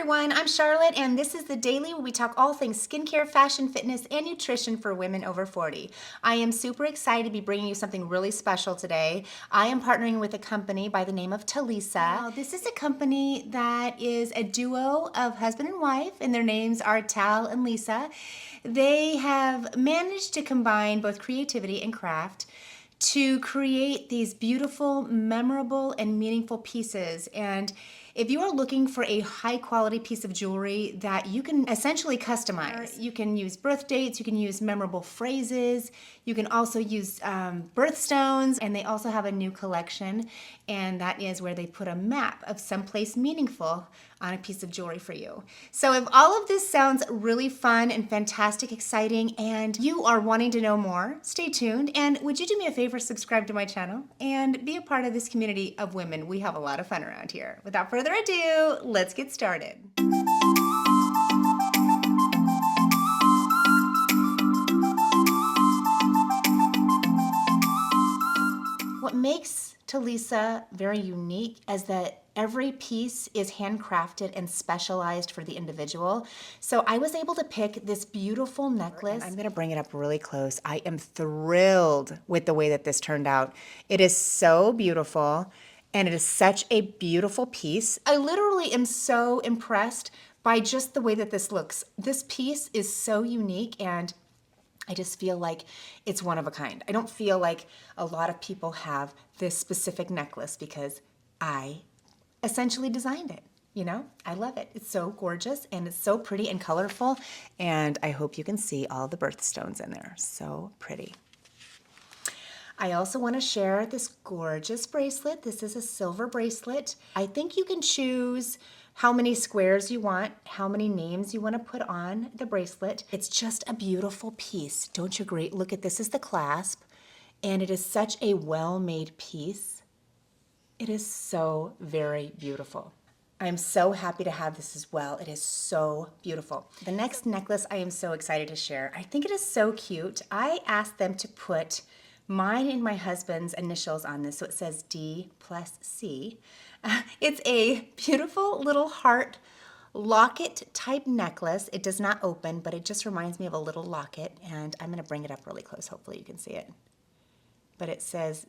everyone, I'm Charlotte, and this is the Daily where we talk all things skincare, fashion, fitness, and nutrition for women over 40. I am super excited to be bringing you something really special today. I am partnering with a company by the name of Talisa. Now, this is a company that is a duo of husband and wife, and their names are Tal and Lisa. They have managed to combine both creativity and craft to create these beautiful, memorable, and meaningful pieces. And if you are looking for a high quality piece of jewelry that you can essentially customize, you can use birth dates, you can use memorable phrases, you can also use birthstones, and they also have a new collection, and that is where they put a map of someplace meaningful on a piece of jewelry for you. So if all of this sounds really fun and fantastic, exciting, and you are wanting to know more, stay tuned. And would you do me a favor, subscribe to my channel and be a part of this community of women. We have a lot of fun around here. Without further ado, let's get started. What makes Talisa very unique is that every piece is handcrafted and specialized for the individual. So I was able to pick this beautiful necklace. I'm gonna bring it up really close. I am thrilled with the way that this turned out. It is so beautiful, and it is such a beautiful piece. I literally am so impressed by just the way that this looks. This piece is so unique, and I just feel like it's one of a kind. I don't feel like a lot of people have this specific necklace because I essentially designed it. You know, I love it. It's so gorgeous and it's so pretty and colorful. And I hope you can see all the birthstones in there. So pretty. I also want to share this gorgeous bracelet. This is a silver bracelet. I think you can choose how many squares you want, how many names you want to put on the bracelet. It's just a beautiful piece. Don't you agree? Look at this is the clasp, and it is such a well-made piece. It is so very beautiful. I'm so happy to have this as well. It is so beautiful. The next necklace I am so excited to share. I think it is so cute. I asked them to put mine and my husband's initials on this, so it says D+C. It's a beautiful little heart locket type necklace. It does not open, but it just reminds me of a little locket, and I'm gonna bring it up really close. Hopefully you can see it. But it says,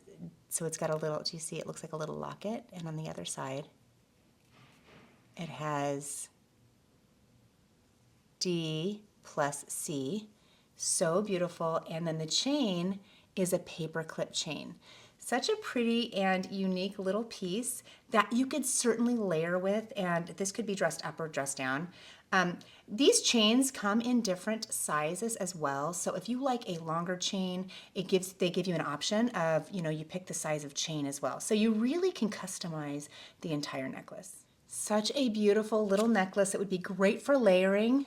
so it's got a little, do you see, it looks like a little locket, and on the other side, it has D+C, so beautiful, and then the chain is a paper clip chain. Such a pretty and unique little piece that you could certainly layer with, and this could be dressed up or dressed down. These chains come in different sizes as well. So if you like a longer chain, they give you an option of, you pick the size of chain as well. So you really can customize the entire necklace. Such a beautiful little necklace. It would be great for layering.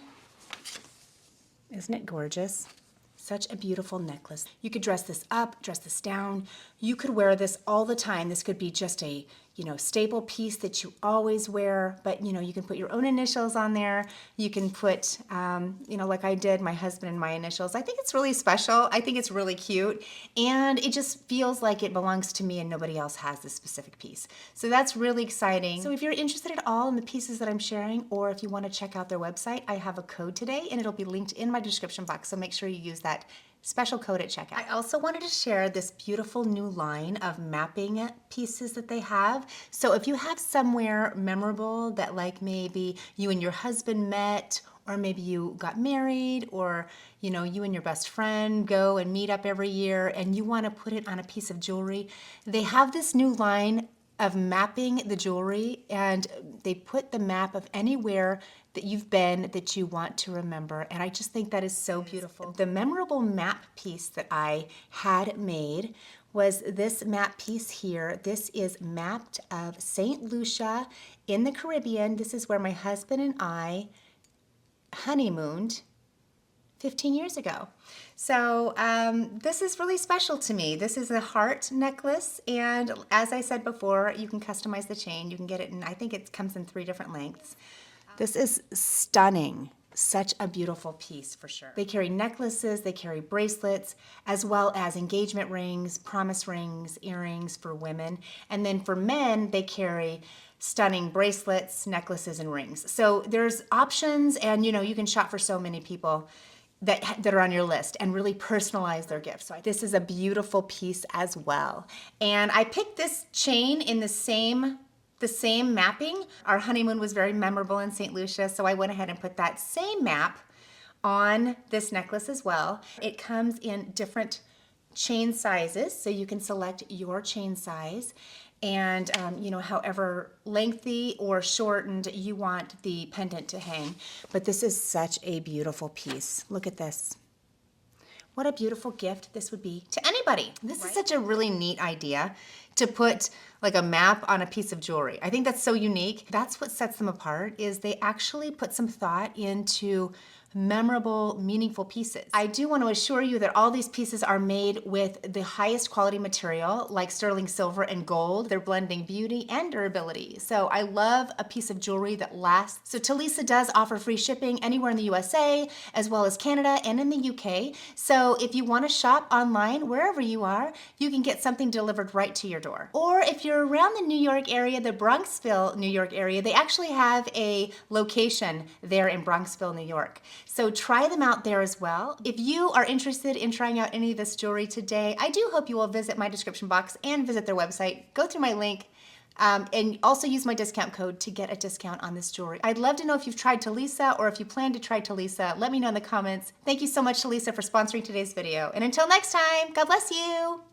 Isn't it gorgeous? Such a beautiful necklace. You could dress this up, dress this down. You could wear this all the time. This could be just a, staple piece that you always wear, but you can put your own initials on there. You can put, like I did, my husband and my initials. I think it's really special. I think it's really cute, and it just feels like it belongs to me and nobody else has this specific piece. So that's really exciting. So if you're interested at all in the pieces that I'm sharing, or if you want to check out their website, I have a code today, and it'll be linked in my description box, so make sure you use that special code at checkout. I also wanted to share this beautiful new line of mapping pieces that they have. So if you have somewhere memorable that like maybe you and your husband met, or maybe you got married, or you and your best friend go and meet up every year and you want to put it on a piece of jewelry, they have this new line of mapping the jewelry, and they put the map of anywhere that you've been that you want to remember, and I just think that is so beautiful. The memorable map piece that I had made was this map piece here. This is mapped of St. Lucia in the Caribbean. This is where my husband and I honeymooned 15 years ago. So this is really special to me. This is a heart necklace, and as I said before, you can customize the chain. You can get it in, I think it comes in 3 different lengths. This is stunning. Such a beautiful piece for sure. They carry necklaces, they carry bracelets, as well as engagement rings, promise rings, earrings for women. And then for men, they carry stunning bracelets, necklaces, and rings. So there's options, and you can shop for so many people that are on your list and really personalize their gifts. So this is a beautiful piece as well. And I picked this chain in the same mapping. Our honeymoon was very memorable in St. Lucia, so I went ahead and put that same map on this necklace as well. It comes in different chain sizes, so you can select your chain size, and however lengthy or shortened you want the pendant to hang. But this is such a beautiful piece. Look at this. What a beautiful gift this would be to anybody. This is such a really neat idea, to put like a map on a piece of jewelry. I think that's so unique. That's what sets them apart, is they actually put some thought into memorable, meaningful pieces. I do want to assure you that all these pieces are made with the highest quality material, like sterling silver and gold. They're blending beauty and durability. So I love a piece of jewelry that lasts. So Talisa does offer free shipping anywhere in the USA, as well as Canada and in the UK. So if you want to shop online, wherever you are, you can get something delivered right to your door. Or if you're around the New York area, the Bronxville, New York area, they actually have a location there in Bronxville, New York. So try them out there as well. If you are interested in trying out any of this jewelry today, I do hope you will visit my description box and visit their website. Go through my link and also use my discount code to get a discount on this jewelry. I'd love to know if you've tried Talisa or if you plan to try Talisa. Let me know in the comments. Thank you so much, Talisa, for sponsoring today's video. And until next time, God bless you.